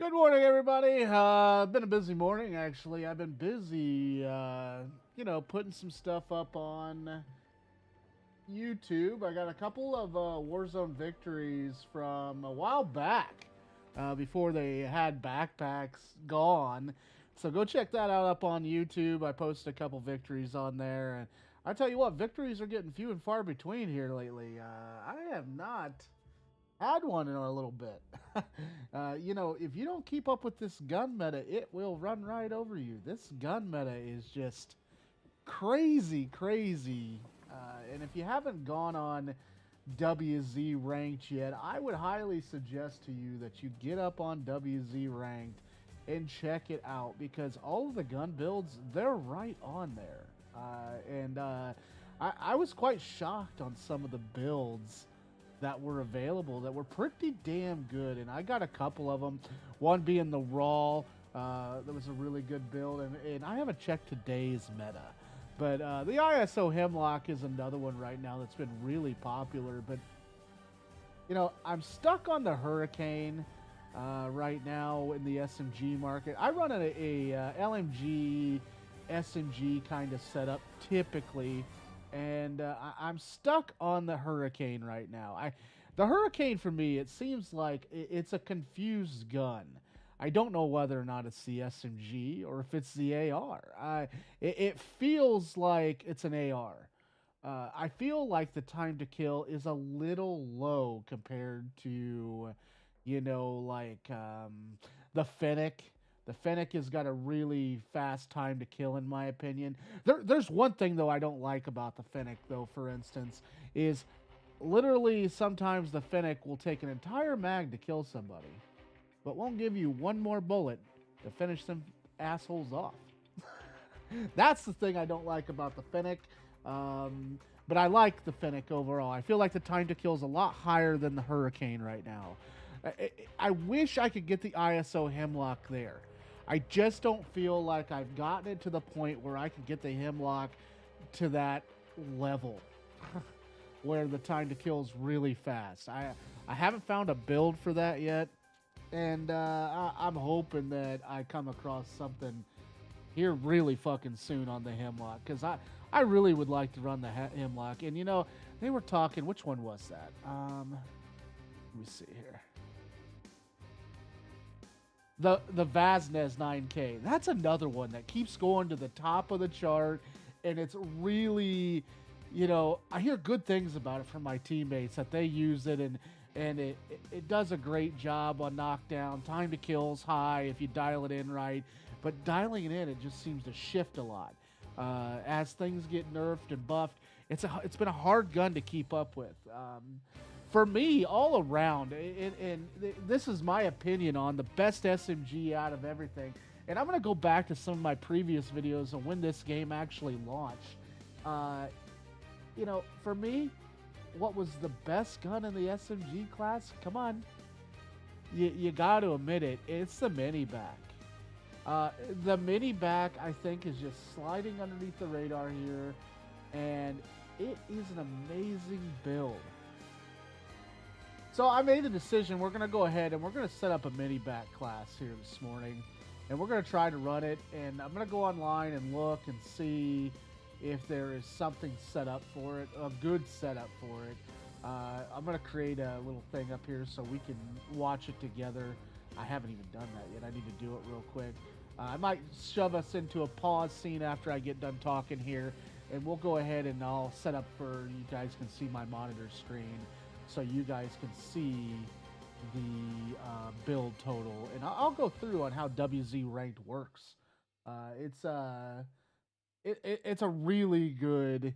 Good morning, everybody. Been a busy morning, actually. I've been busy, putting some stuff up on YouTube. I got a couple of Warzone victories from a while back, before they had backpacks gone. So go check that out up on YouTube. I posted a couple victories on there, and I tell you what, victories are getting few and far between here lately. I have not had one in a little bit. If you don't keep up with this gun meta, it will run right over you. This gun meta is just crazy, crazy. And if you haven't gone on WZ ranked yet, I would highly suggest to you that you get up on WZ ranked and check it out because all of the gun builds, they're right on there. I was quite shocked on some of the builds that were available that were pretty damn good, and I got a couple of them. One being the Raw, that was a really good build, and I haven't checked today's meta, but the ISO Hemlock is another one right now that's been really popular. But I'm stuck on the Hurricane right now in the SMG market. I run a LMG SMG kind of setup typically, and I'm stuck on the Hurricane right now. The Hurricane for me, it seems like it's a confused gun. I don't know whether or not it's the SMG or if it's the AR. It feels like it's an AR. I feel like the time to kill is a little low compared to, the Fennec. The Fennec has got a really fast time to kill, in my opinion. There's one thing, though, I don't like about the Fennec, though, for instance, is literally sometimes the Fennec will take an entire mag to kill somebody, but won't give you one more bullet to finish them assholes off. That's the thing I don't like about the Fennec. But I like the Fennec overall. I feel like the time to kill is a lot higher than the Hurricane right now. I wish I could get the ISO Hemlock there. I just don't feel like I've gotten it to the point where I can get the Hemlock to that level where the time to kill is really fast. I haven't found a build for that yet, and I'm hoping that I come across something here really fucking soon on the Hemlock, because I really would like to run the Hemlock. And they were talking, which one was that? Let me see here. The Vaznes 9K. That's another one that keeps going to the top of the chart, and it's really, I hear good things about it from my teammates that they use it, and it does a great job on knockdown. Time to kill's high if you dial it in right, but dialing it in, it just seems to shift a lot. As things get nerfed and buffed, it's been a hard gun to keep up with. For me, all around, and this is my opinion on the best SMG out of everything. And I'm going to go back to some of my previous videos on when this game actually launched. For me, what was the best gun in the SMG class? Come on. You got to admit it. It's the mini back. The mini back, I think, is just sliding underneath the radar here. And it is an amazing build. So I made the decision. We're going to go ahead and we're going to set up a mini back class here this morning. And we're going to try to run it. And I'm going to go online and look and see if there is something set up for it, a good setup for it. I'm going to create a little thing up here so we can watch it together. I haven't even done that yet. I need to do it real quick. I might shove us into a pause scene after I get done talking here. And we'll go ahead and I'll set up for you guys can see my monitor screen, so you guys can see the build total, and I'll go through on how WZ ranked works. It's a really good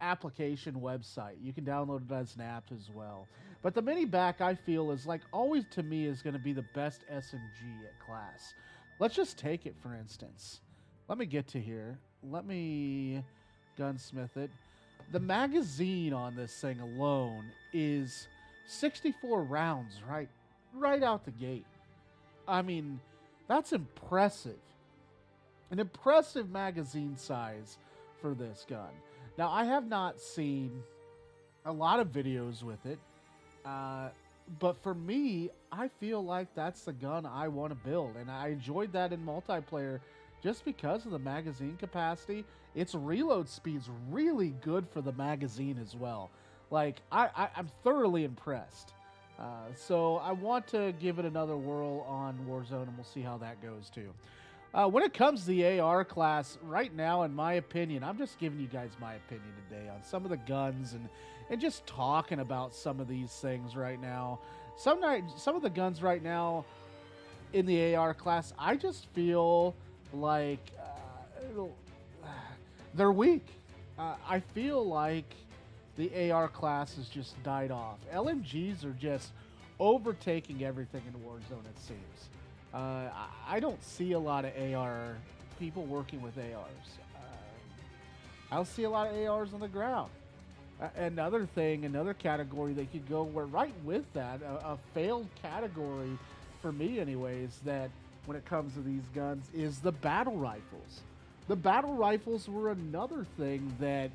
application website. You can download it as an app as well. But the mini back, I feel, is like always to me is going to be the best SMG at class. Let's just take it for instance. Let me get to here. Let me gunsmith it. The magazine on this thing alone is 64 rounds right out the gate. I mean, that's impressive. An impressive magazine size for this gun. Now, I have not seen a lot of videos with it. but for me, I feel like that's the gun I want to build, and I enjoyed that in multiplayer just because of the magazine capacity. Its reload speed's really good for the magazine as well. Like I'm thoroughly impressed. So I want to give it another whirl on Warzone, and we'll see how that goes too. When it comes to the AR class, right now, in my opinion, I'm just giving you guys my opinion today on some of the guns and just talking about some of these things right now. Some of the guns right now in the AR class, I just feel like they're weak. I feel like the AR class has just died off. LMGs are just overtaking everything in Warzone, it seems. I don't see a lot of AR people working with ARs. I don't see a lot of ARs on the ground. Another thing, another category that could go right with that, a failed category for me, anyways, that when it comes to these guns is the battle rifles. The battle rifles were another thing that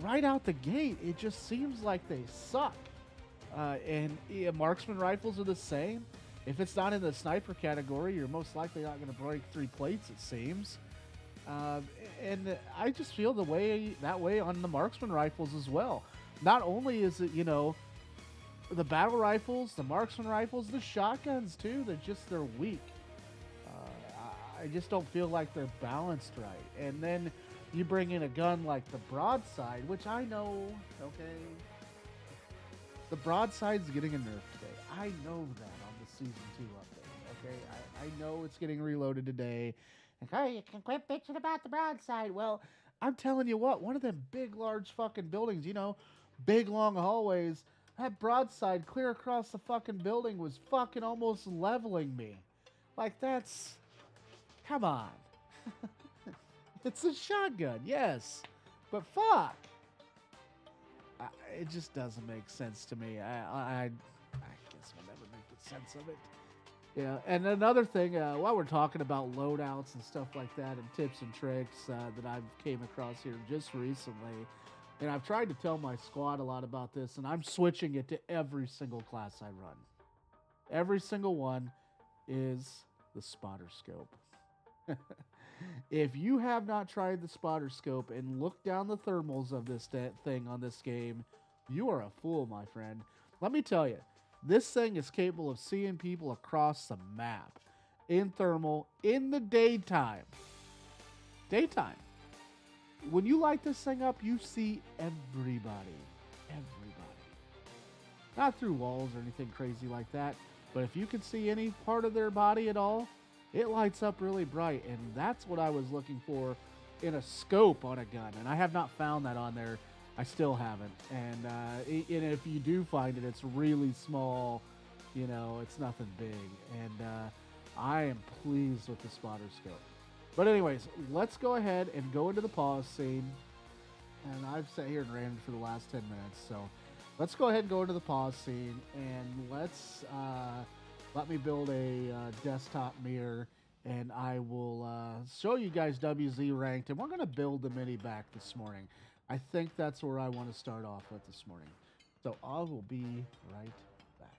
right out the gate, it just seems like they suck. And marksman rifles are the same. If it's not in the sniper category, you're most likely not going to break 3 plates, it seems. And I just feel that way on the marksman rifles as well. Not only is it, the battle rifles, the marksman rifles, the shotguns too, they're weak. I just don't feel like they're balanced right. And then you bring in a gun like the broadside, which I know, okay, the broadside's getting a nerf today. I know that on the season 2 update. Okay, I know it's getting reloaded today. Okay, you can quit bitching about the broadside. Well, I'm telling you what, one of them big, large fucking buildings, big long hallways. That broadside clear across the fucking building was fucking almost leveling me. Like that's, come on. It's a shotgun, yes, but fuck. It just doesn't make sense to me. I guess we'll never make sense of it. Yeah, and another thing, while we're talking about loadouts and stuff like that, and tips and tricks that I've came across here just recently, and I've tried to tell my squad a lot about this, and I'm switching it to every single class I run. Every single one is the spotter scope. If you have not tried the spotter scope and looked down the thermals of this thing on this game, you are a fool, my friend. Let me tell you, this thing is capable of seeing people across the map in thermal in the daytime. Daytime. When you light this thing up, you see everybody. Everybody. Not through walls or anything crazy like that, but if you can see any part of their body at all, it lights up really bright, and that's what I was looking for in a scope on a gun, and I have not found that on there. I still haven't, and if you do find it, it's really small, it's nothing big, and I am pleased with the spotter scope. But anyways, let's go ahead and go into the pause scene, and I've sat here and ranted for the last 10 minutes, so let's go ahead and go into the pause scene, and let me build a desktop mirror, and I will show you guys WZ ranked, and we're going to build the mini back this morning. I think that's where I want to start off with this morning. So I will be right back.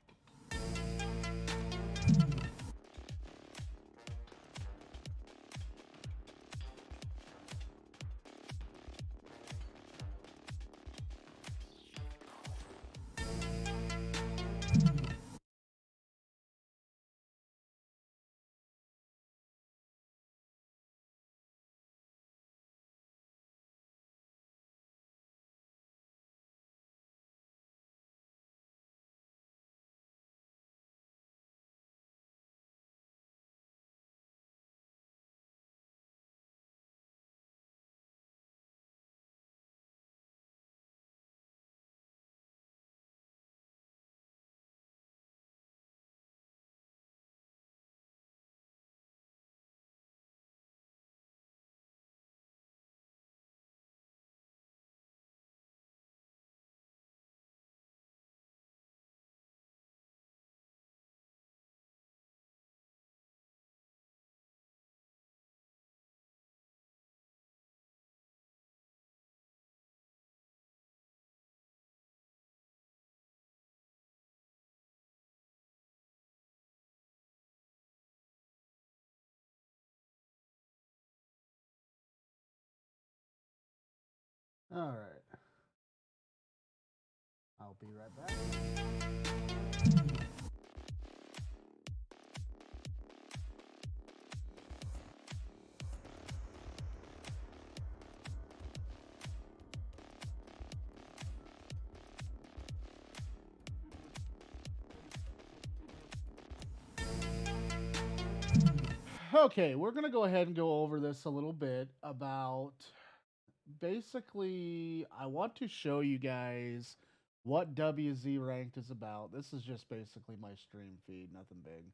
All right. I'll be right back. Okay, we're going to go ahead and go over this a little bit about basically, I want to show you guys what WZ Ranked is about. This is just basically my stream feed, nothing big.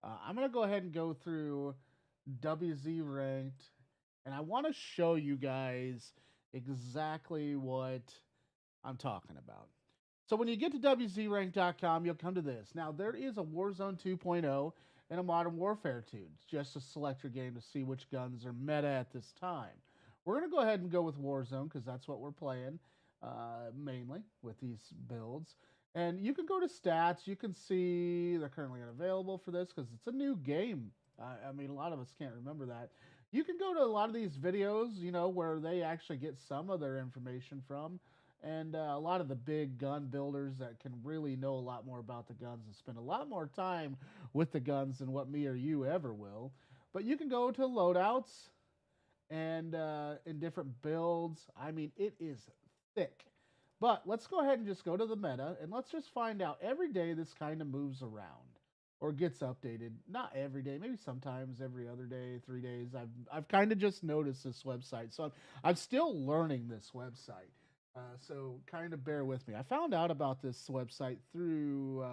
I'm going to go ahead and go through WZ Ranked, and I want to show you guys exactly what I'm talking about. So when you get to WZRank.com, you'll come to this. Now, there is a Warzone 2.0 and a Modern Warfare 2, just to select your game to see which guns are meta at this time. We're going to go ahead and go with Warzone because that's what we're playing mainly with these builds. And you can go to stats. You can see they're currently unavailable for this because it's a new game. I mean, a lot of us can't remember that. You can go to a lot of these videos, you know, where they actually get some of their information from. And a lot of the big gun builders that can really know a lot more about the guns and spend a lot more time with the guns than what me or you ever will. But you can go to loadouts and in different builds. I mean, it is thick. But let's go ahead and just go to the meta and let's just find out. Every day this kind of moves around or gets updated. Not every day, maybe sometimes every other day, 3 days. I've kind of just noticed this website, so I'm still learning this website. So kind of bear with me. I found out about this website through,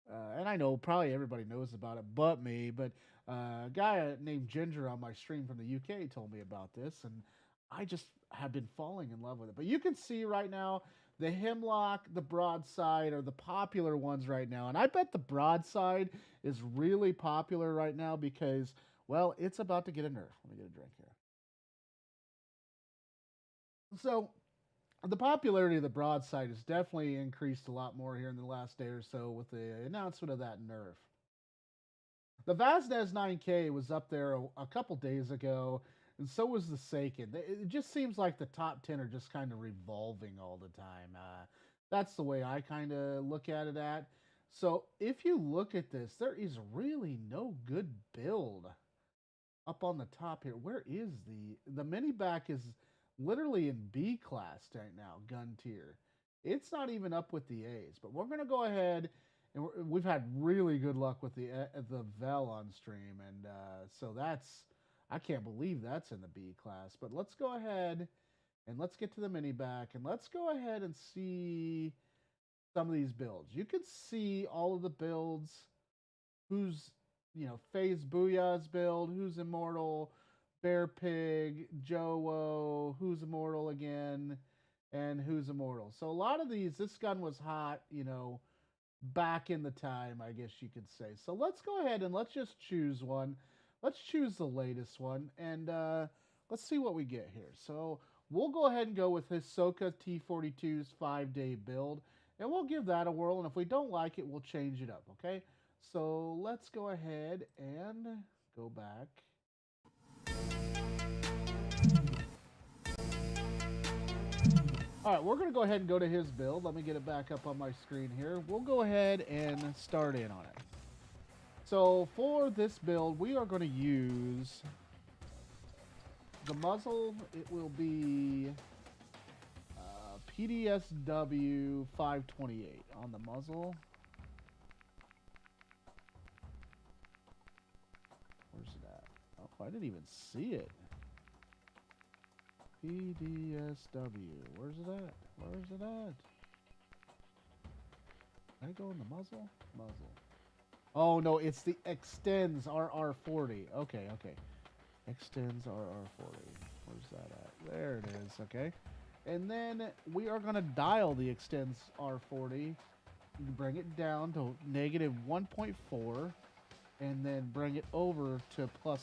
and I know probably everybody knows about it, but me. But a guy named Ginger on my stream from the UK told me about this, and I just have been falling in love with it. But you can see right now the Hemlock, the Broadside are the popular ones right now, and I bet the Broadside is really popular right now because, well, it's about to get a nerf. Let me get a drink here. So the popularity of the Broadside has definitely increased a lot more here in the last day or so with the announcement of that nerf. The Vaznes 9K was up there a couple days ago, and so was the Seiken. It just seems like the top 10 are just kind of revolving all the time. That's the way I kind of look at it at. So if you look at this, there is really no good build up on the top here. Where is the mini back is literally in B class right now, gun tier. It's not even up with the A's, but we're gonna go ahead and we've had really good luck with the Vel on stream, and so that's I can't believe that's in the B class. But let's go ahead and let's get to the mini back and let's go ahead and see some of these builds. You can see all of the builds. Who's FaZe Booyah's build, who's immortal, Bear Pig, Joe, who's immortal again, and who's immortal. So a lot of these, this gun was hot, back in the time, I guess you could say. So let's go ahead and let's just choose one. Let's choose the latest one, and let's see what we get here. So we'll go ahead and go with Hisoka T42's 5-day build, and we'll give that a whirl, and if we don't like it, we'll change it up, okay? So let's go ahead and go back. All right, we're going to go ahead and go to his build. Let me get it back up on my screen here. We'll go ahead and start in on it. So for this build, we are going to use the muzzle. It will be PDSW 528 on the muzzle. Where's it at? Oh, I didn't even see it. PDSW. Where's it at? Where's it at? Can I go in the muzzle? Muzzle. Oh, no, it's the Extends RR40. Okay, okay. Extends RR40. Where's that at? There it is, okay. And then we are going to dial the Extends R40. Bring it down to negative 1.4. And then bring it over to +1.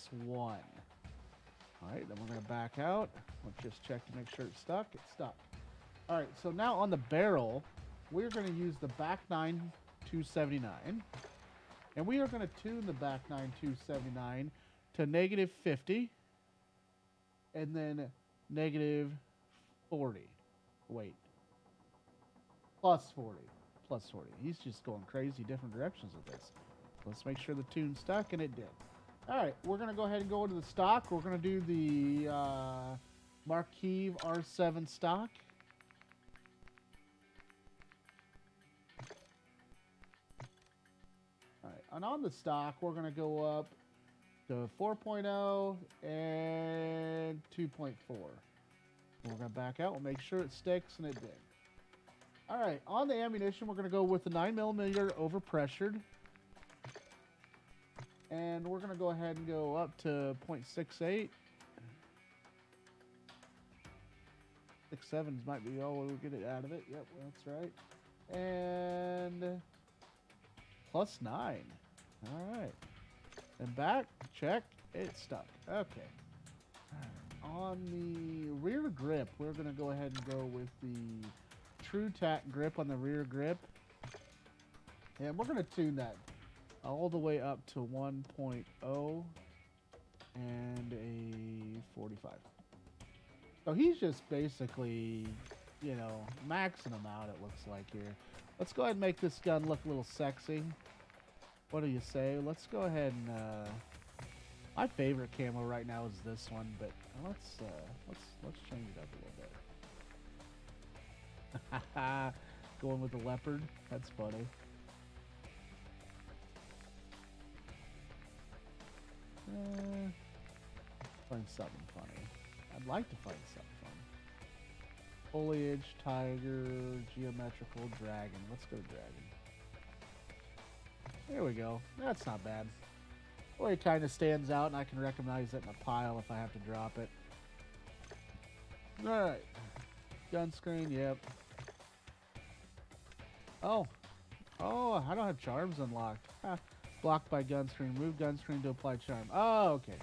All right, then we're going to back out. Let's just check to make sure it's stuck. It's stuck. All right, so now on the barrel, we're going to use the back 9 279. And we are going to tune the back 9 279 to -50. And then 40. Wait. Plus 40. Plus 40. He's just going crazy different directions with this. Let's make sure the tune's stuck, and it did. All right, we're going to go ahead and go into the stock. We're going to do the Marquise R7 stock. All right, and on the stock, we're going to go up to 4.0 and 2.4. We're going to back out. We'll make sure it sticks, and it did. All right, on the ammunition, we're going to go with the 9mm overpressured. And we're going to go ahead and go up to 0.68. 6.7s might be all we'll get it out of it. Yep, that's right. And plus 9. All right. And back, check, it's stuck. Okay. On the rear grip, we're going to go ahead and go with the True Tack grip on the rear grip. And we're going to tune that all the way up to 1.0 and a 45. So he's just basically, you know, maxing them out, it looks like here. Let's go ahead and make this gun look a little sexy. What do you say? Let's go ahead and my favorite camo right now is this one, but let's change it up a little bit. Going with the leopard. That's funny. Find something funny. I'd like to find something funny. Foliage, tiger, geometrical, dragon. Let's go dragon. There we go. That's not bad. Well, it kind of stands out, and I can recognize it in a pile if I have to drop it. Alright. Gun screen, yep. Oh, I don't have charms unlocked. Blocked by gun screen. Remove gun screen to apply charm. Oh, okay.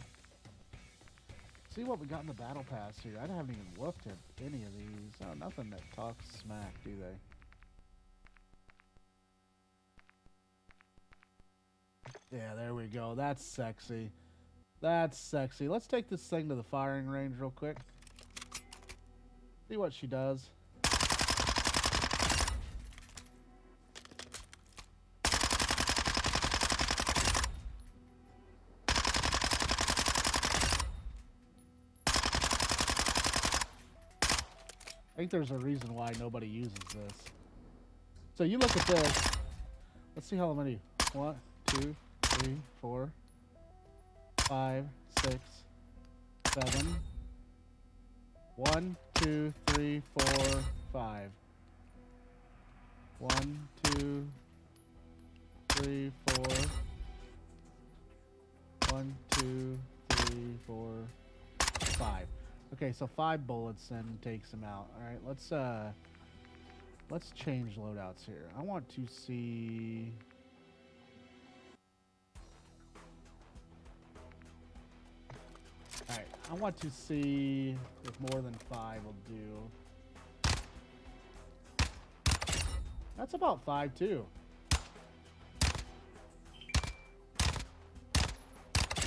See what we got in the battle pass here. I haven't even looked at any of these. Oh, nothing that talks smack, do they? Yeah, there we go. That's sexy. That's sexy. Let's take this thing to the firing range real quick. See what she does. I think there's a reason why nobody uses this. So you look at this. Let's see how many. 1, 2, 3, 4, 5, 6, 7. 1, 2, 3, 4, 5. 1, 2, 3, 4. 1, 2, 3, 4, 5. Okay, so 5 bullets then takes him out. All right, let's change loadouts here. I want to see. All right, I want to see if more than 5 will do. That's about 5 too.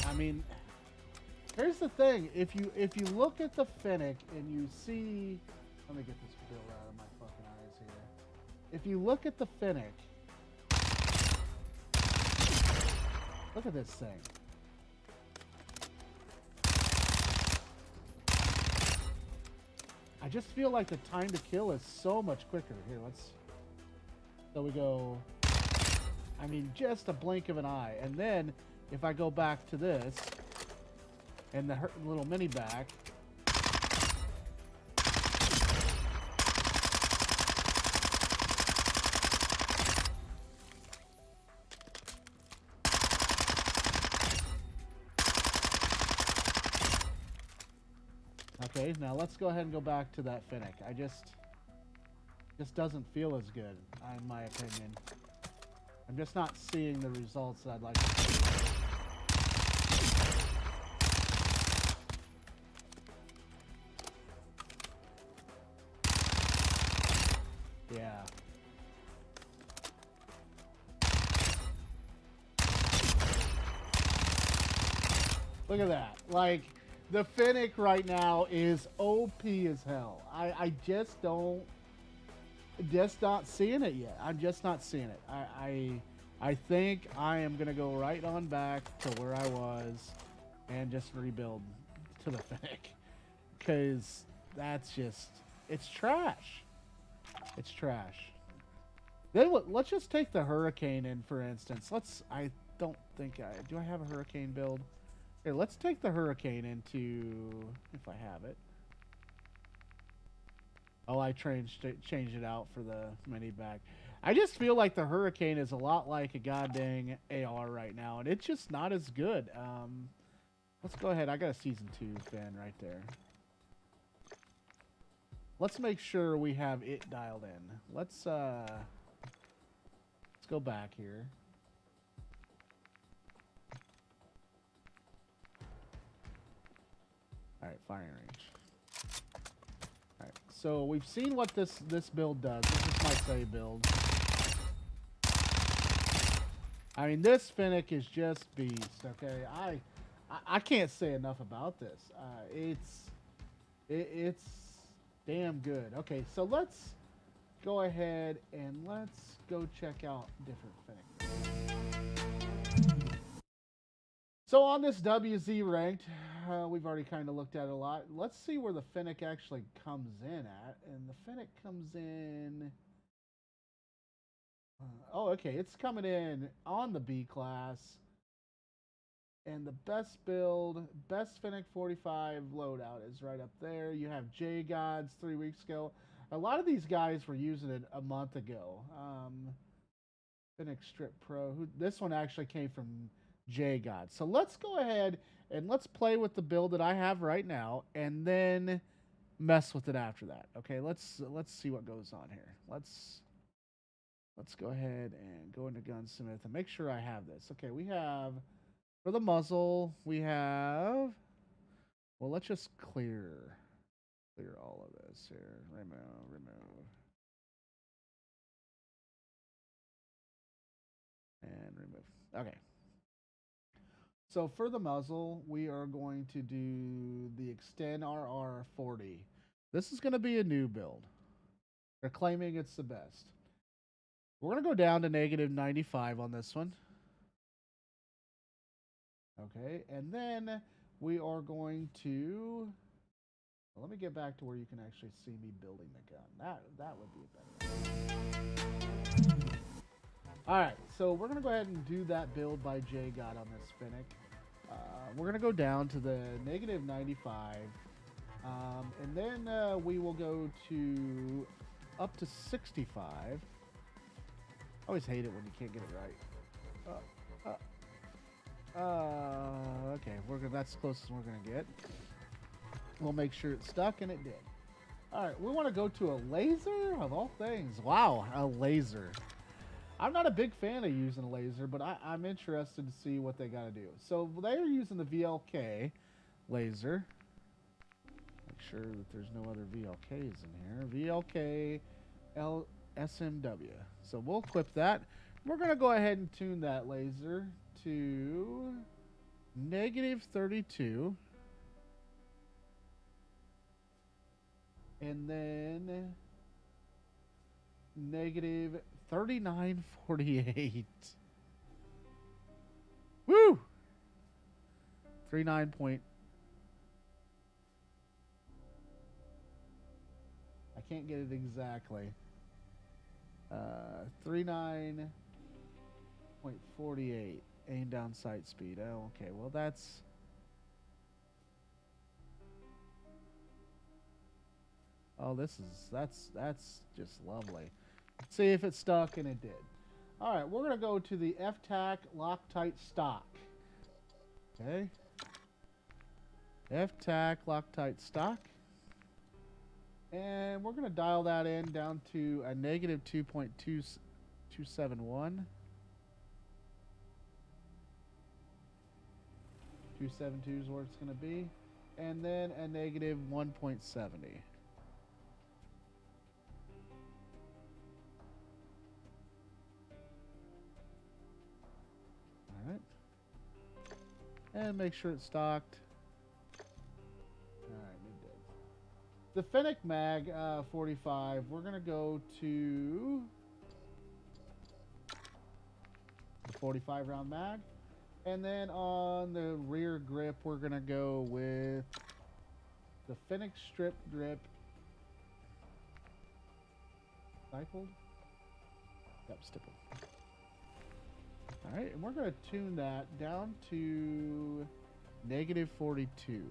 I mean, here's the thing. If you look at the Fennec and you see, let me get this bill out of my fucking eyes here. If you look at the Fennec, look at this thing. I just feel like the time to kill is so much quicker. Here, so we go, I mean, just a blink of an eye. And then if I go back to this, and the little mini back, okay, now let's go ahead and go back to that Fennec. Just doesn't feel as good, in my opinion. I'm just not seeing the results that I'd like to see. Yeah. Look at that. Like, The Finnick right now is OP as hell. I just don't, just not seeing it yet. I'm just not seeing it. I think I am gonna go right on back to where I was and just rebuild to the Finnick, because that's just, it's trash. It's trash. Then let's just take the Hurricane in, for instance. I don't think do I have a Hurricane build? Here, let's take the Hurricane into, if I have it. Oh, I changed it out for the mini back. I just feel like the Hurricane is a lot like a goddamn AR right now, and it's just not as good. Let's go ahead. I got a Season 2 Fin right there. Let's make sure we have it dialed in. Let's go back here. All right, firing range. All right, so we've seen what this build does. This is my save build. I mean, this Finnick is just beast. Okay, I can't say enough about this. It's damn good. Okay, so let's go ahead and let's go check out different Finnick. So on this WZ ranked, we've already kind of looked at it a lot. Let's see where the Finnick actually comes in at. And the Finnick comes in... oh, okay. It's coming in on the B class. And the best build, best Finnick 45 loadout is right up there. You have J Gods 3 weeks ago. A lot of these guys were using it a month ago. Finnick Strip Pro. This one actually came from J God. So let's go ahead and let's play with the build that I have right now, and then mess with it after that. Okay, let's see what goes on here. Let's go ahead and go into Gunsmith and make sure I have this. Okay, we have for the muzzle, we have, well, let's just clear all of this here. Remove. And remove. Okay. So for the muzzle, we are going to do the Extend RR 40. This is going to be a new build. They're claiming it's the best. We're going to go down to negative 95 on this one. Okay, and then we are going to... well, let me get back to where you can actually see me building the gun. That would be better. All right, so we're going to go ahead and do that build by J God on this Finnick. We're going to go down to the negative 95. And then we will go to up to 65. I always hate it when you can't get it right. Okay, that's the closest we're going to get. We'll make sure it's stuck, and it did. All right, we want to go to a laser of all things. Wow, a laser. I'm not a big fan of using a laser, but I'm interested to see what they got to do. So they're using the VLK laser. Make sure that there's no other VLKs in here. VLK SMW. So we'll equip that. We're going to go ahead and tune that laser to negative 32. And then negative 3948. Woo! 39 point. I can't get it exactly. 39.48 aim down sight speed. Oh, okay. Well, that's that's just lovely. Let's see if it's stuck, and it did. All right, we're gonna go to the F-Tac Loctite stock. Okay. F-Tac Loctite stock. And we're going to dial that in down to a negative 2.271. 272 is where it's going to be. And then a negative 1.70. All right. And make sure it's stocked. The Fennec mag, 45. We're gonna go to the 45 round mag, and then on the rear grip, we're gonna go with the Fennec strip grip. Stifled? Yep, stippled. Alright, and we're going to tune that down to negative 42.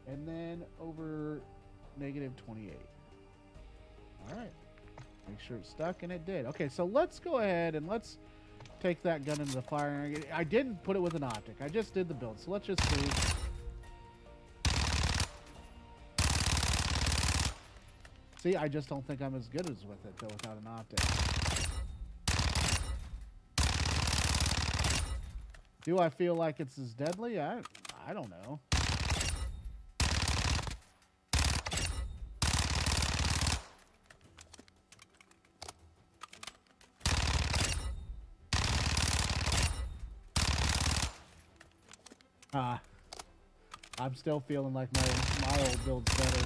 And then over negative 28. Alright. Make sure it's stuck, and it did. Okay, so let's go ahead and let's take that gun into the fire. I didn't put it with an optic. I just did the build, so let's just see. See, I just don't think I'm as good as with it, though, without an optic. Do I feel like it's as deadly? I don't know. I'm still feeling like my old build's better.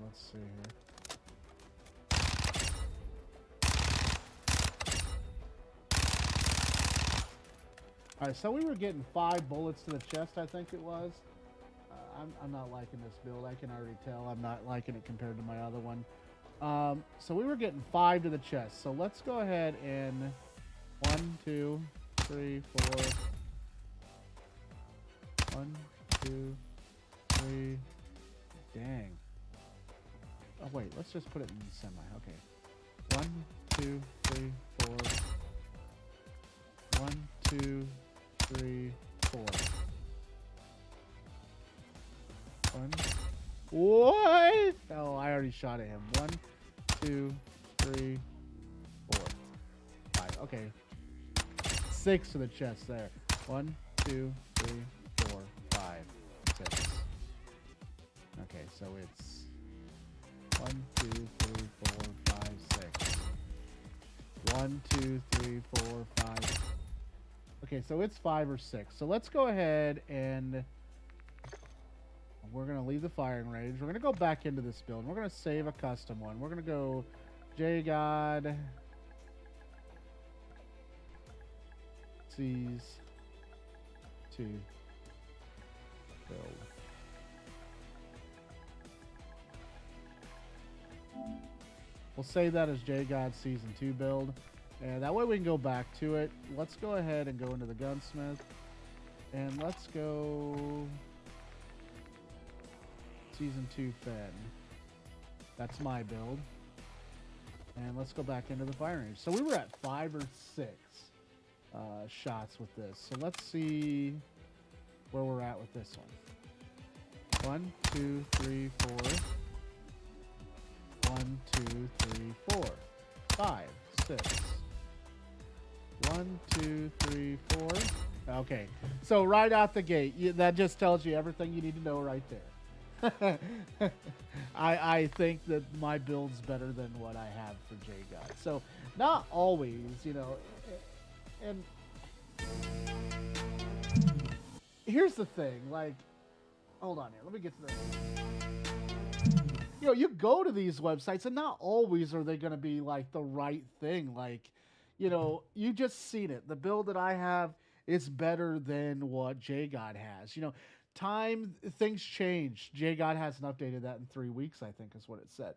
Let's see here. Alright, so we were getting 5 bullets to the chest, I think it was. I'm not liking this build. I can already tell I'm not liking it compared to my other one. So we were getting 5 to the chest. So let's go ahead and 1, 2, 3, 4. 1, 2, 3. Dang. Oh wait, let's just put it in semi. Okay. 1, 2, 3, 4. 1, 2, 3, 4. 1. What? Oh, I already shot at him. 1, 2, 3, 4, 5. Okay. 6 to the chest there. 1, 2, 3, 4, 5, 6. Okay, so it's 1, 2, 3, 4, 5, 6. 1, 2, 3, 4, 5. Okay, so it's 5 or 6. So let's go ahead and we're going to leave the firing range. We're going to go back into this build. We're going to save a custom one. We're going to go JGod sees to build. We'll save that as JGod Season 2 build. And that way we can go back to it. Let's go ahead and go into the gunsmith. And let's go Season 2 Fen. That's my build. And let's go back into the firing range. So we were at 5 or 6 shots with this. So let's see where we're at with this one. 1, 2, 3, 4. 1, 2, 3, 4. 5, 6. 1, 2, 3, 4. Okay. So right out the gate, that just tells you everything you need to know right there. I think that my build's better than what I have for JGod. So not always, you know. And here's the thing, like, hold on here. Let me get to this. You know, you go to these websites and not always are they going to be like the right thing. Like, you know, you just seen it. The build that I have is better than what JGod has. You know, things change. JGod hasn't updated that in 3 weeks, I think is what it said.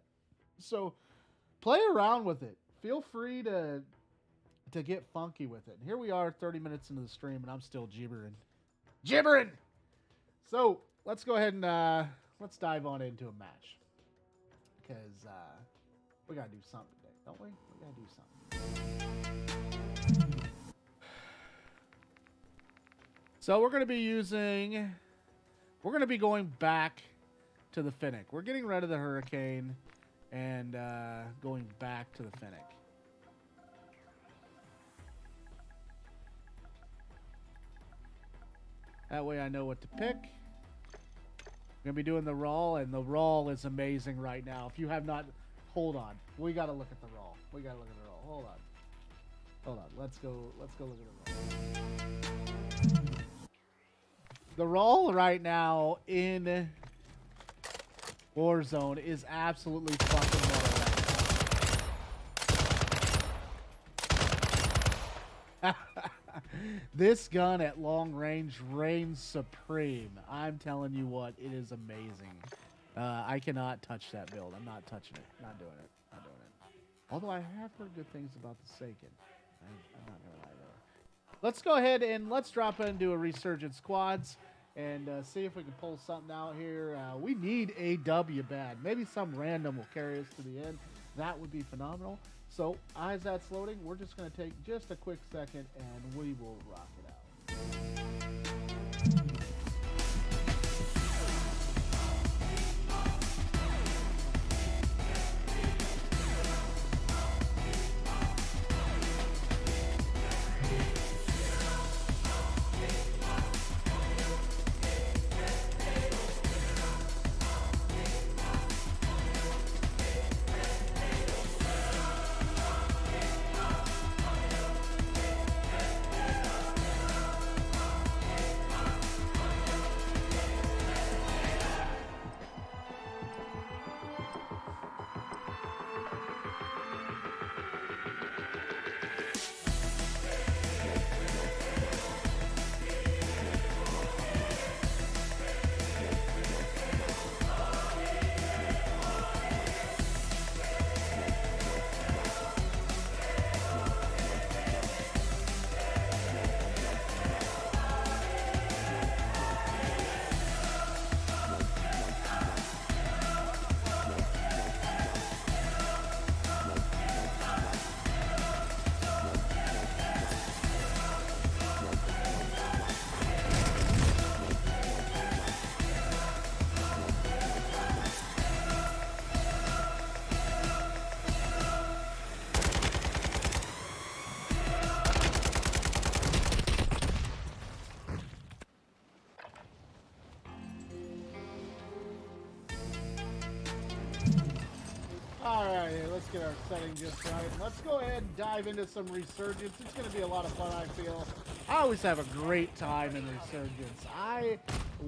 So play around with it. Feel free to get funky with it. And here we are 30 minutes into the stream and I'm still gibbering. So let's go ahead and let's dive on into a match. Because we got to do something today, don't we? We got to do something. So we're going to be going back to the Fennec. We're getting rid of the Hurricane and going back to the Fennec. That way I know what to pick. I'm going to be doing the Rawl, and the Rawl is amazing right now. If you have not hold on. We gotta look at the roll. We gotta look at the roll. Hold on. Hold on. Let's go look at the roll. The roll right now in Warzone is absolutely fucking metal. This gun at long range reigns supreme. I'm telling you what, it is amazing. I cannot touch that build. I'm not touching it. Not doing it. Not doing it. Although I have heard good things about the Saken. I'm not gonna lie there. Let's go ahead and let's drop into a Resurgent Squads and see if we can pull something out here. We need a W bad. Maybe some random will carry us to the end. That would be phenomenal. So as that's loading, we're just going to take just a quick second and we will rock it out. Alright, let's get our setting just right. Let's go ahead and dive into some Resurgence. It's going to be a lot of fun, I feel. I always have a great time in Resurgence. I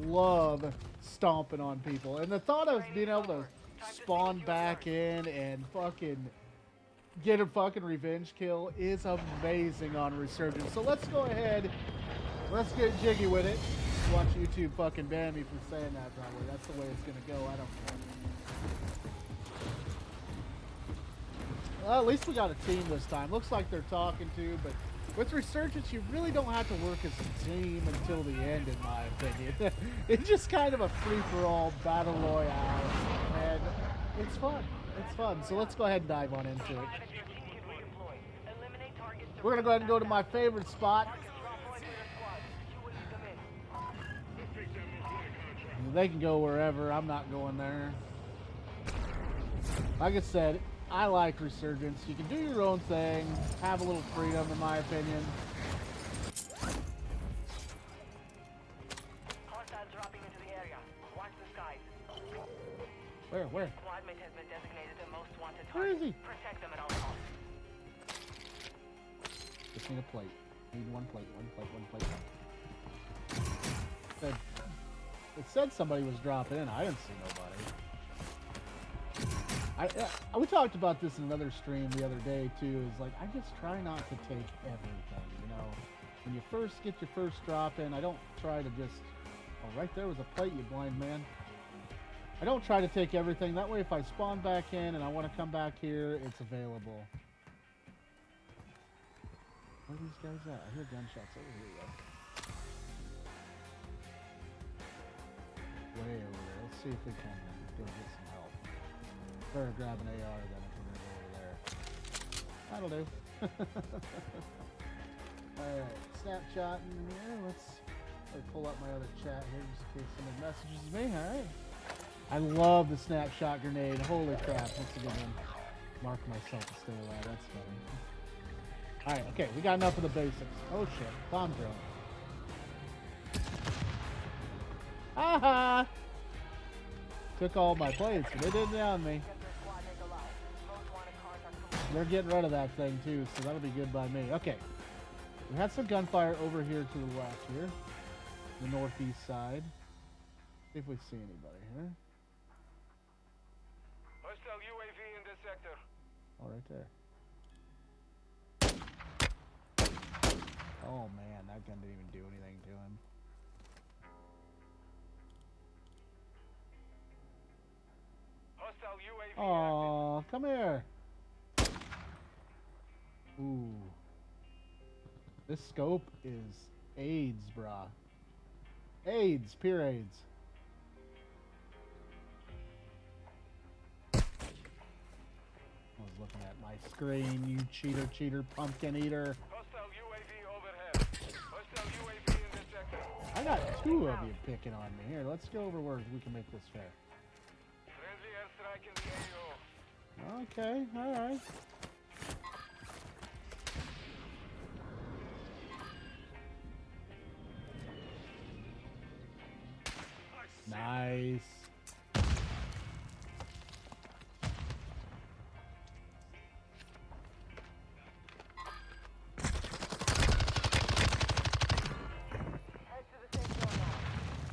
love stomping on people. And the thought of being able to spawn back in and fucking get a fucking revenge kill is amazing on Resurgence. So let's go ahead. Let's get jiggy with it. Watch YouTube fucking ban me for saying that probably. That's the way it's going to go. I don't care. Well, at least we got a team this time. Looks like they're talking to, but with Resurgence, you really don't have to work as a team until the end, in my opinion. It's just kind of a free-for-all battle royale, and it's fun. It's fun. So let's go ahead and dive on into it. We're going to go ahead and go to my favorite spot. They can go wherever. I'm not going there. Like I said, I like Resurgence. You can do your own thing, have a little freedom, in my opinion. Hostiles dropping into the area. Watch the skies. Where? Squadmate has been designated the most wanted Where is target. he? Protect them at all costs. Just need a plate. Need one plate. It said somebody was dropping in. I didn't see nobody. We talked about this in another stream the other day too. Is like I just try not to take everything. You know, when you first get your first drop in, I don't try to just. Oh, right there was a plate, you blind man. I don't try to take everything. That way, if I spawn back in and I want to come back here, it's available. Where are these guys at? I hear gunshots over here. Way over there. Let's see if we can go get some help. Better grab an AR then if we're gonna go over there. That'll do. Alright, snapshotting here. Let's pull up my other chat here just in case someone messages me. Alright. I love the snapshot grenade. Holy crap, that's a good one. Mark myself to stay alive. That's funny. Alright, okay, we got enough of the basics. Oh shit, bomb drone. Aha! Took all my plates, but they didn't down me. They're getting rid of that thing too, so that'll be good by me. Okay. We had some gunfire over here to the left here. The northeast side. See if we see anybody here. Hostile UAV in this sector. Oh, right there. Oh man, that gun didn't even do anything to him. Hostile UAV Aw, come here. Ooh. This scope is AIDS, brah. AIDS, pure AIDS. I was looking at my screen, you cheater, pumpkin eater. Hostile UAV overhead. Hostile UAV in this sector. I got two of you picking on me. Here, let's go over where we can make this fair. Friendly airstrike in the AO. Okay, alright. Nice.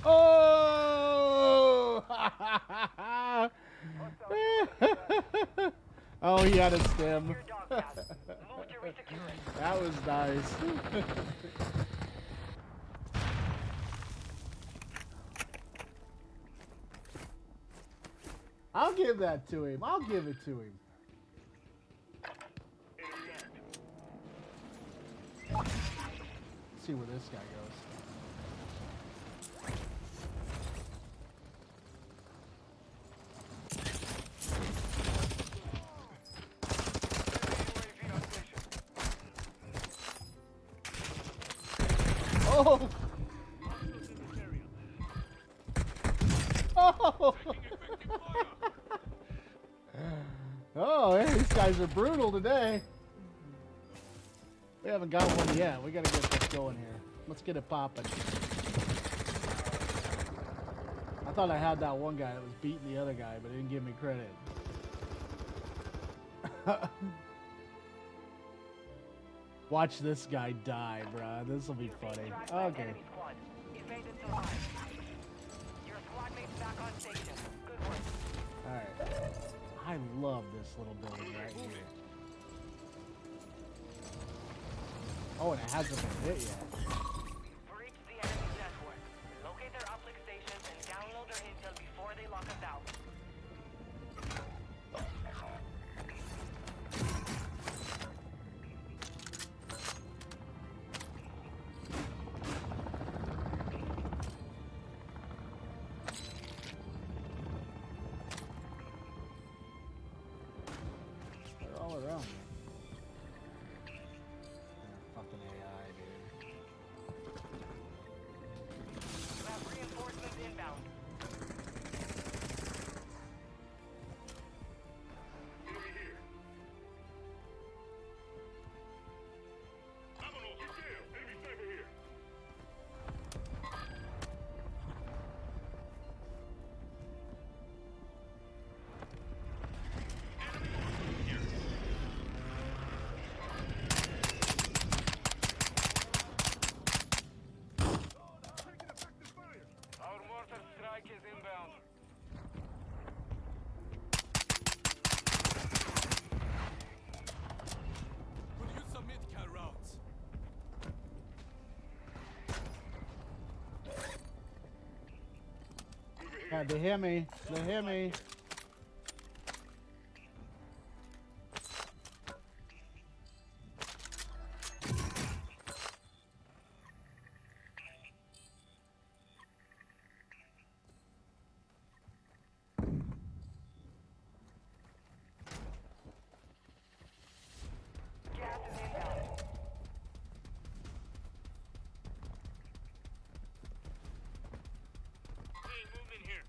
Oh! Oh, he had a stem. That was nice. I'll give that to him. I'll give it to him. Let's see where this guy goes. Oh! Oh! Oh, hey, these guys are brutal today. We haven't got one yet. We gotta get this going here. Let's get it popping. I thought I had that one guy that was beating the other guy, but it didn't give me credit. Watch this guy die, bruh. This will be funny. Okay. Your squad mates back on station. Good work. Alright. I love this little building right here. Oh, and it hasn't been hit yet. Breach the enemy's network. Locate their uplink stations and download their intel before they lock us out. They're all around me. Fucking AI, dude. You have reinforcements inbound. Our mortar strike is inbound. Will you submit car routes? God, they hit me. They hit me. Gas is inbound. Hey, movement here.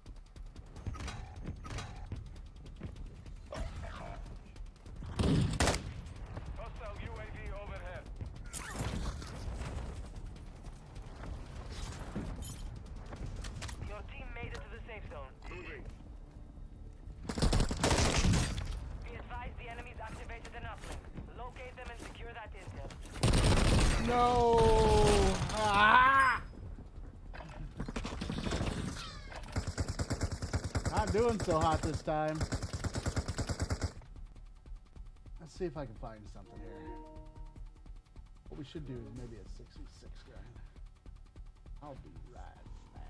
No! Ah! Not doing so hot this time. Let's see if I can find something here. What we should do is maybe a 66 grind. I'll be right back.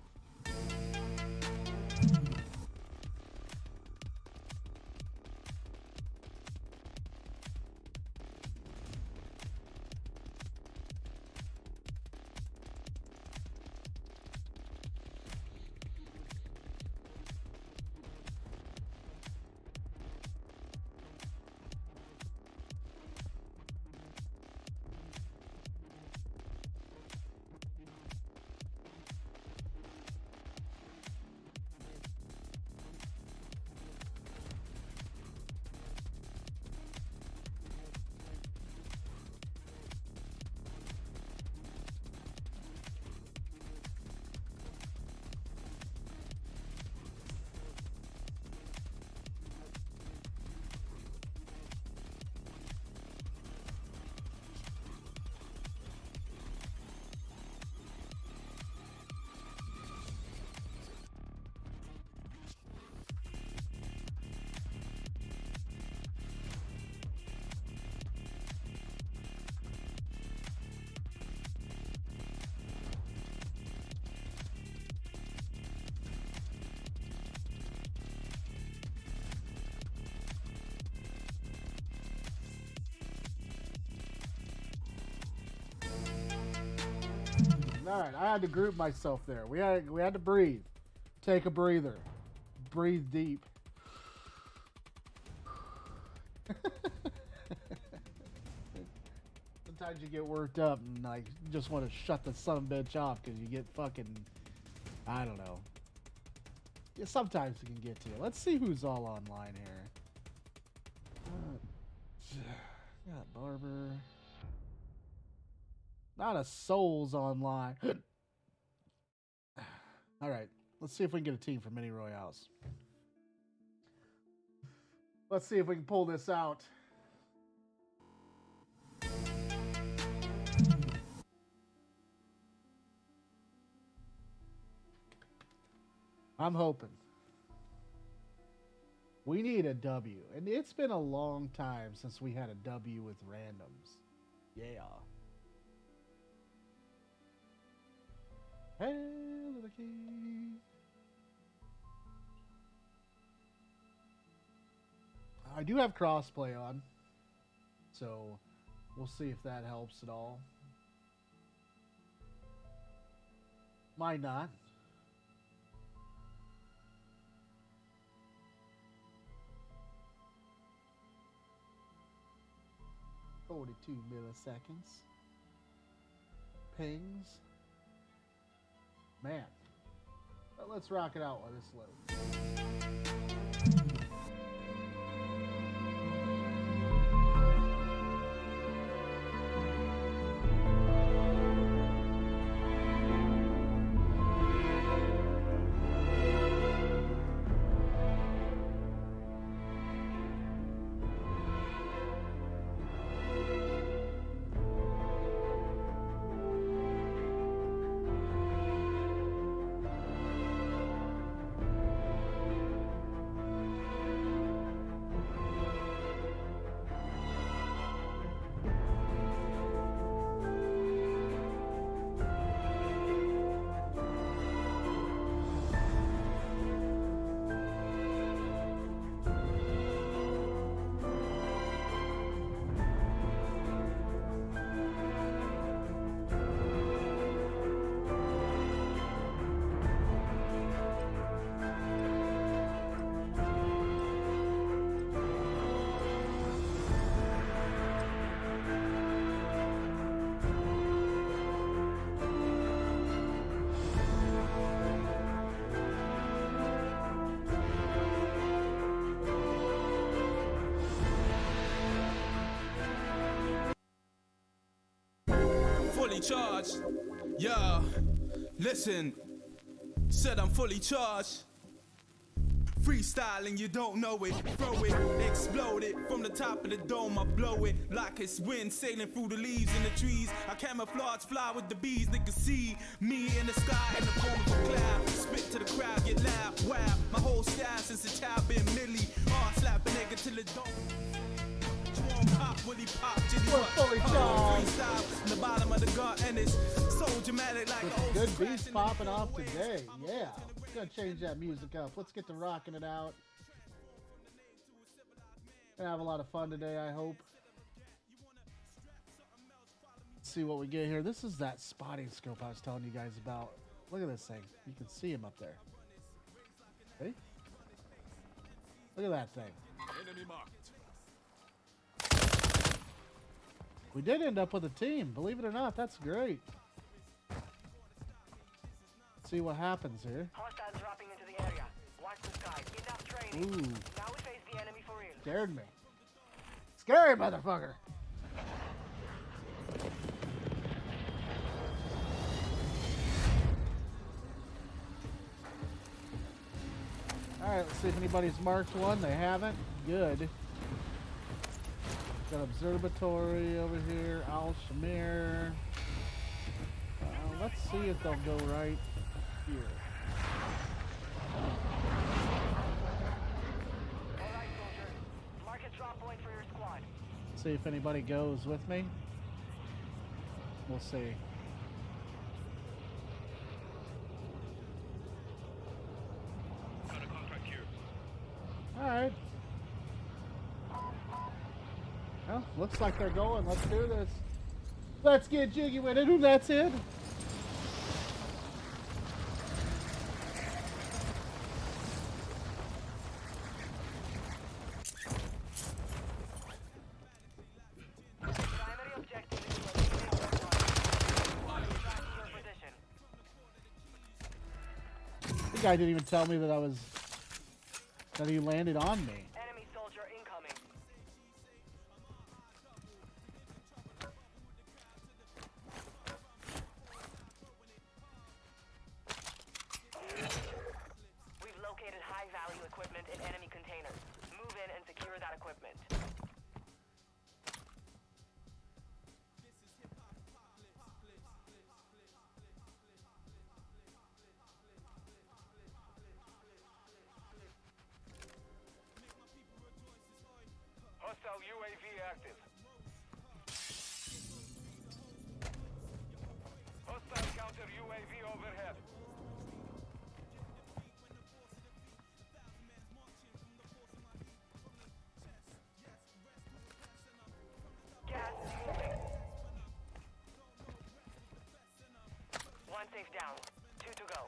All right, I had to group myself there. We had to breathe. Take a breather. Breathe deep. Sometimes you get worked up and like just want to shut the son of a bitch off because you get fucking, I don't know. Yeah, sometimes it can get to you. Let's see who's all online here. Got Barber. Not a soul's online. All right, let's see if we can get a team for mini royales. Let's see if we can pull this out. I'm hoping. We need a W, and it's been a long time since we had a W with randoms. Yeah. Hail to the king. I do have crossplay on, so we'll see if that helps at all. Might not. $42 milliseconds. Pings. Man. But let's rock it out while this loads. Fully charged. Yeah, listen. Said I'm fully charged. Freestyling, you don't know it. Throw it, explode it. From the top of the dome, I blow it like it's wind sailing through the leaves and the trees. I camouflage, fly with the bees. Niggas see me in the sky in the form of a cloud. Spit to the crowd, get loud. Wow, my whole style since a child been Millie. Slap a nigga till it don't. Pop, Willie pop, Jitty We're fully charged. Freestyle in the bottom of the gun, and it's so dramatic like With good beats popping off today. Yeah. Gonna change that music up. Let's get to rocking it out. Gonna have a lot of fun today, I hope. Let's see what we get here. This is that spotting scope I was telling you guys about. Look at this thing. You can see him up there. See? Look at that thing. Enemy marked. We did end up with a team. Believe it or not, that's great. See what happens here. Hostiles dropping into the area. Watch the sky. Enough training. Ooh. Now we face the enemy for real. Scared me. Scary motherfucker. Alright, let's see if anybody's marked one. They haven't. Good. Got observatory over here. Al Shamir. Let's see if they'll go right here. Alright, soldiers. Mark a drop point for your squad. See if anybody goes with me. We'll see. Got a contract here. Alright. Well, looks like they're going. Let's do this. Let's get jiggy with it. Ooh, that's it. Primary objective is locating your target. Track your position. The guy didn't even tell me that that he landed on me. Enemy soldier incoming. We've located high-value equipment in enemy containers. Move in and secure that equipment. Hostile UAV active. Hostile counter UAV overhead. Gas is moving. One safe down. 2 to go.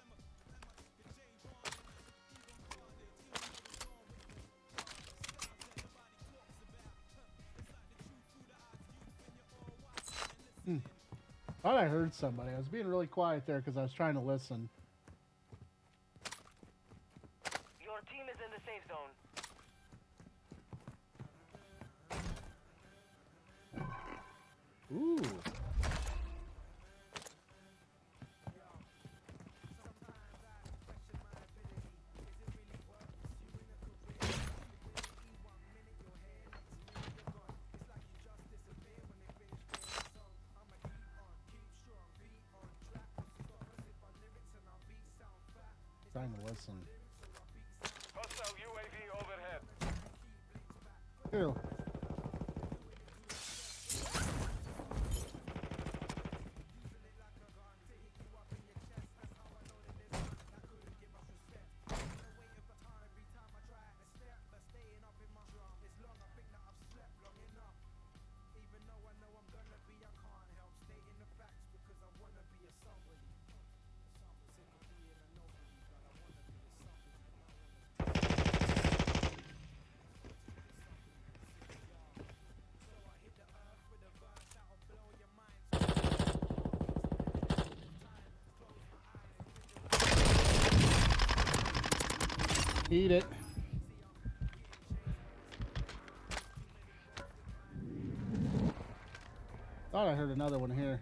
Thought I heard somebody. I was being really quiet there because I was trying to listen. Your team is in the safe zone. Ooh. Trying to listen. Hostile UAV overhead. Ew. Eat it. Thought I heard another one here.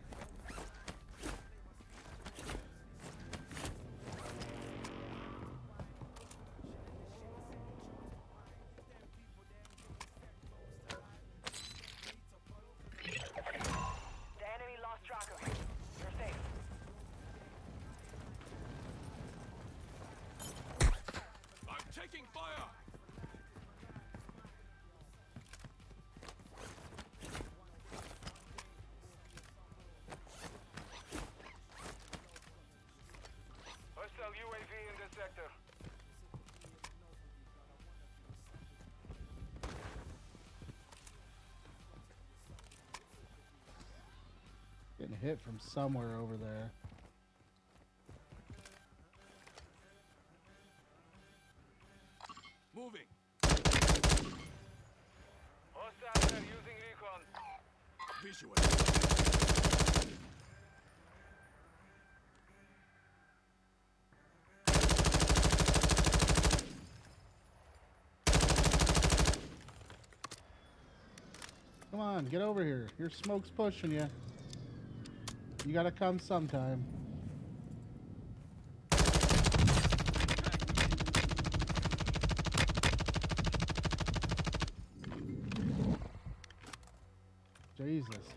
Hostile UAV in this sector. Getting hit from somewhere over there. Moving. Hostiles are using recon. Visual. Come on, get over here. Your smoke's pushing you. You gotta come sometime. Jesus.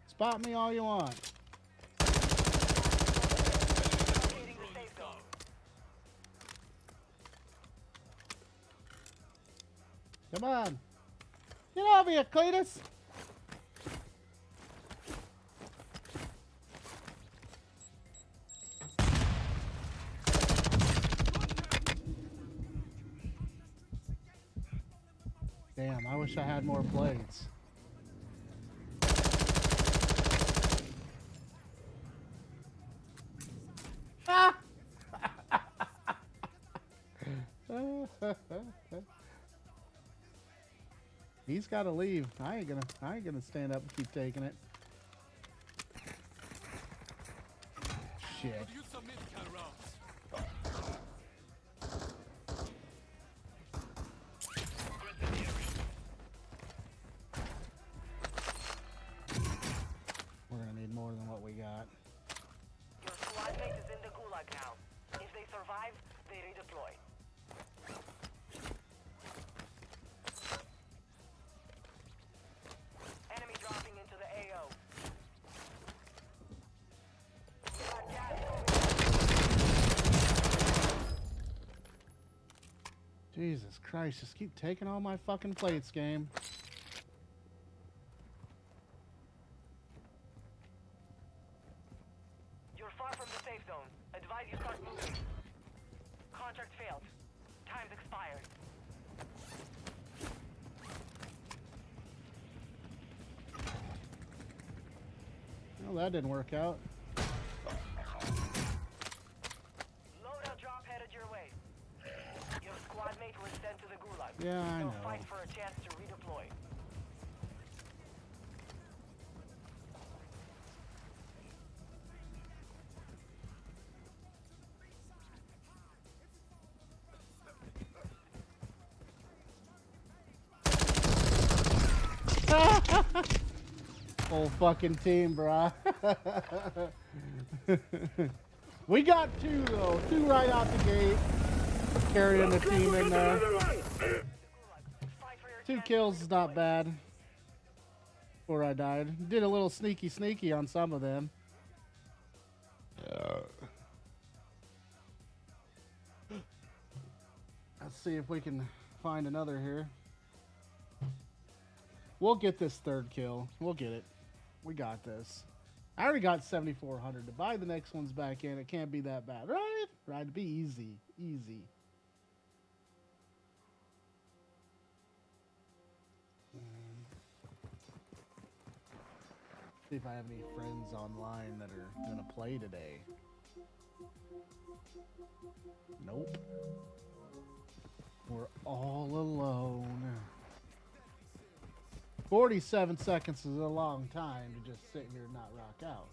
Spot me all you want. Locating the safe zone. Come on. Get over here, Cletus. Damn, I wish I had more blades. Ah! He's got to leave. I ain't gonna stand up and keep taking it. Shit. Use some mid-cal rounds. We're gonna need more than what we got. Your squad mate is in the gulag now. If they survive, they redeploy. Enemy dropping into the AO. Got gas moving. Jesus Christ, just keep taking all my fucking plates, game. You're far from the safe zone. Advise you start moving. Contract failed. Time's expired. Well, that didn't work out. Loadout drop headed your way. Your squad mate was sent to the gulag. Yeah, I They'll know. fight for a chance to redeploy. Whole fucking team, brah. We got two though. Two right out the gate. Carrying the team in there. Fight for your 2 chance kills to is not redeploy. bad. Before I died. Did a little sneaky on some of them. Let's see if we can find another here. We'll get this 3rd kill. We'll get it. We got this. I already got 7,400. To buy the next ones back in, it can't be that bad, right? Right, it'd be easy. Easy. See if I have any friends online that are gonna play today. Nope. We're all alone. 47 seconds is a long time to just sit here and not rock out.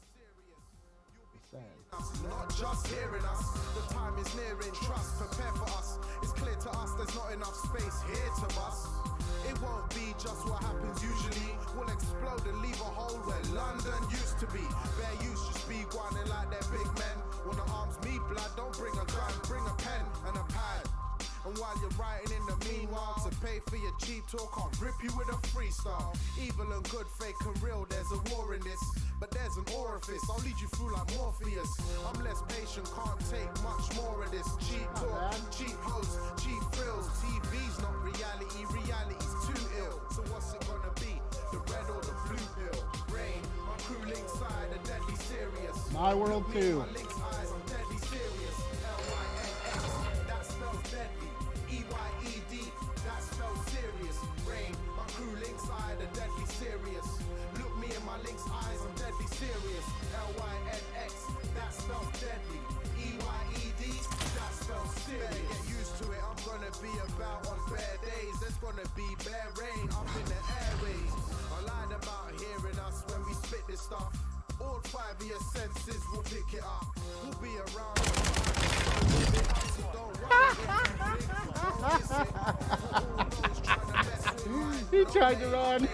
Just saying. Not just hearing us, the time is nearing. Trust, prepare for us. It's clear to us there's not enough space here to bust. It won't be just what happens usually. We'll explode and leave a hole where London used to be. Bear used just be whining like they're big men. When the arms meet blood, don't bring a gun, bring a pen and a pad. And while you're writing in the meanwhile, to pay for your cheap talk, I'll rip you with a freestyle. Evil and good, fake and real, there's a war in this. but there's an orifice. I'll lead you through like Morpheus. I'm less patient, can't take much more of this. Cheap talk, cheap hoes, cheap thrills. TV's not reality, reality's too ill. So what's it gonna be? The red or the blue pill? Rain, my crew link side are deadly serious. My world too. My link's eyes, I'm deadly serious. LYNX, that spells deadly. EYED, that spells serious. Rain, my crew link side are deadly serious. Look me in my link's eyes, I'm deadly serious. LYNX, that spells deadly. EYED, that spells serious. Better get used to it, I'm gonna be about on bare days. There's gonna be bare rain up in the airways. I lied about hearing us when we spit this stuff. All 5 of your senses will pick it up. We'll be around. So don't worry. He tried to run.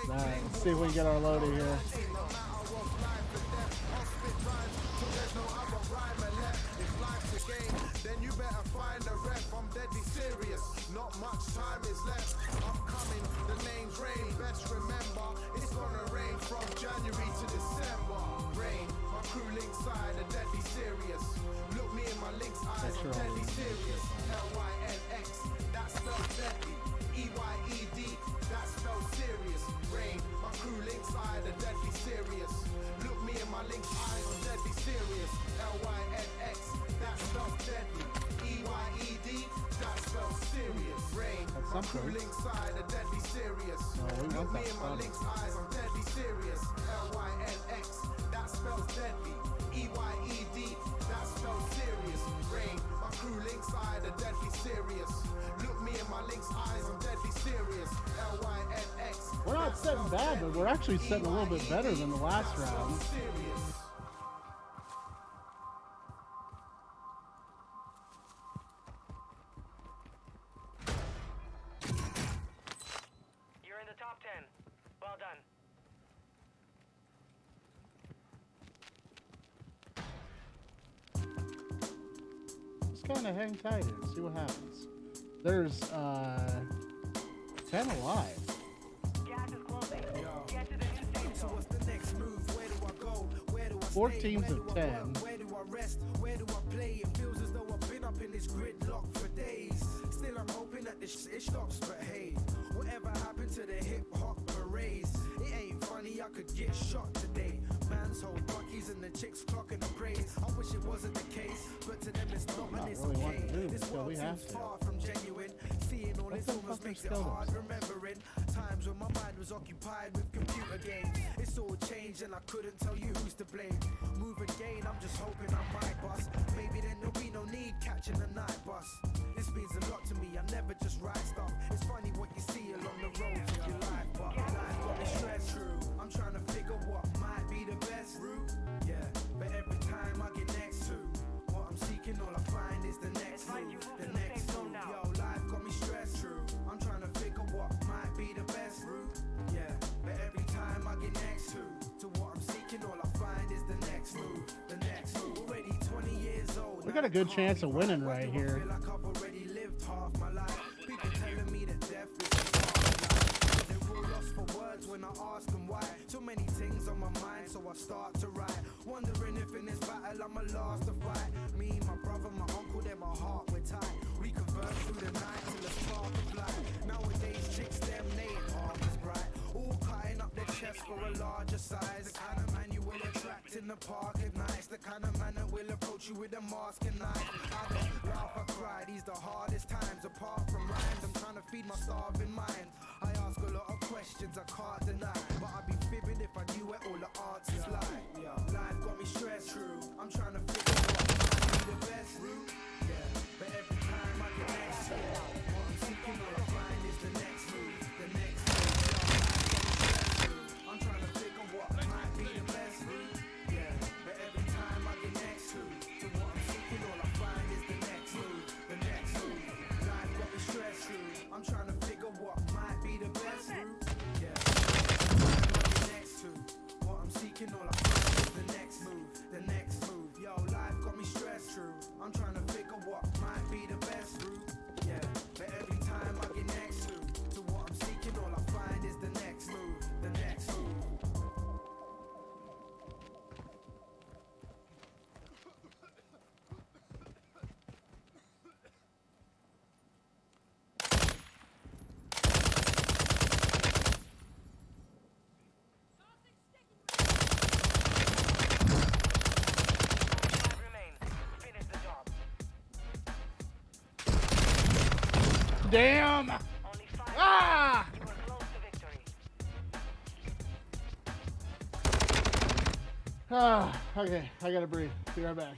Alright, let's see if we can get our loading here. Then you better find a rep. I'm deadly serious. Not much time is left. I'm coming. The name's rain. Best remember, it's gonna rain from January to December. Rain. My crew link side are deadly serious. Look me in my link's eyes. I'm deadly serious. LYNX. That spells deadly. EYED. That spells serious. Rain. My crew link side are deadly serious. Look me in my link's eyes. I'm deadly serious. LYNX. That spells deadly. EYED, that spells serious. Rain, my crew link side are deadly serious. Look me in my link's eyes, I'm deadly serious. LYNX, that spells deadly. EYED, that spells serious. Rain, my crew link side are deadly serious. Look me in my link's eyes, I'm deadly serious. LYNX. We're not setting bad, but we're actually setting a little bit better than the last round. You're in the top 10. Well done. Just kind of hang tight here, see what happens. There's 10 alive. Gas is closing. Get to the new safe zone. What's the next move? Where do I go? Where do I 4 stay? teams Where of do I 10. work? Where do I rest? Where do I play? It feels as though I've been up in this gridlock for days. Still I'm hoping that this it stops, but hey, whatever happened to the hip hop parades? It ain't funny, I could get shot today. Man's hold buckies and the chicks clocking the praise. I wish it wasn't the case, but to them it's not, and it's really want okay. to do This this, so world we have seems to. far from genuine. Seeing all What this the almost fuck makes is it Skeletons? hard remembering times when my mind was occupied with computer games. It's all changed and I couldn't tell you who's to blame. Move and gain, I'm just hoping I might bust. Maybe then there'll be no need catching the night bus. This means a lot to me, I never just write stuff. It's funny what you see along the roads of your life, but life got me stressed. True, I'm trying to figure what might be the best route. Yeah, but every time I get next to what I'm seeking, all I find is the next move. The next move, yo, life got me stressed. True, I'm trying to figure what might be the best route. Yeah, but every time I get next to what I'm seeking, all I find is the next move. The next move. Already 20 years old. We got a good chance of winning right here. Feel like I've already lived half my life. People telling me that death is a part of life. They're all lost for words when I ask them why. So many things on my mind, so I start to write. Wondering if in this battle I'm a last to fight. Me, my brother, my uncle, then my heart we're tight. We converse through the night till the spark of light. Nowadays chicks, them they ain't half as bright. All cutting up their chest for a larger size. The kind of man you will attract in the park at night. The kind of man that will approach you with a mask and knife. I don't laugh, I cry, these the hardest times. Apart from rhymes, I'm trying to feed my starving mind. I ask a lot of questions I can't deny, but I'd be fibbing if I knew where all the answers lie. Life got me stressed, true. I'm trying to figure out what might be the best route. Yeah, but every time I get next to it, what I'm seeking, all I find is the next move. The next move, yo, life got me stressed, true. I'm trying to figure what might be the best route. Yeah, but every time I get next to what I'm seeking, all I find is the next move. The next move, life got me stressed, true. I'm trying to figure what might be the best route. Yeah, every time I get next to what I'm seeking, all I find is the next move. damn! Only 5 Ah! You are close to victory. Ah, okay, I gotta breathe. Be right back.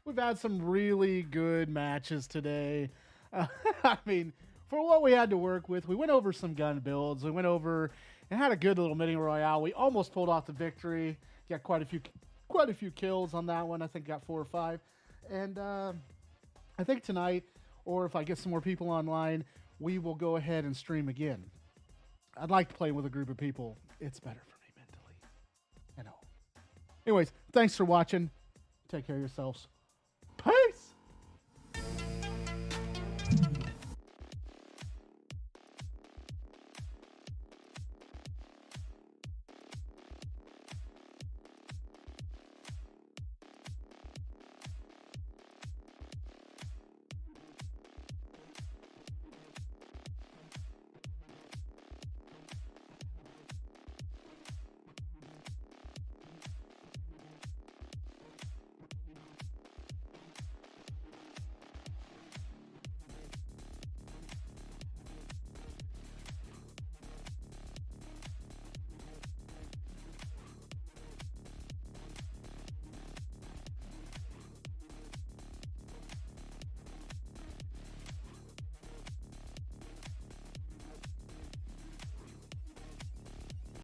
We've had some really good matches today. I mean, for what we had to work with, we went over some gun builds. We went over and had a good little mini royale. We almost pulled off the victory. Got quite a few kills on that one. I think got 4 or 5. And I think tonight, or if I get some more people online, we will go ahead and stream again. I'd like to play with a group of people. It's better for me mentally. I know. Anyways, thanks for watching. Take care of yourselves.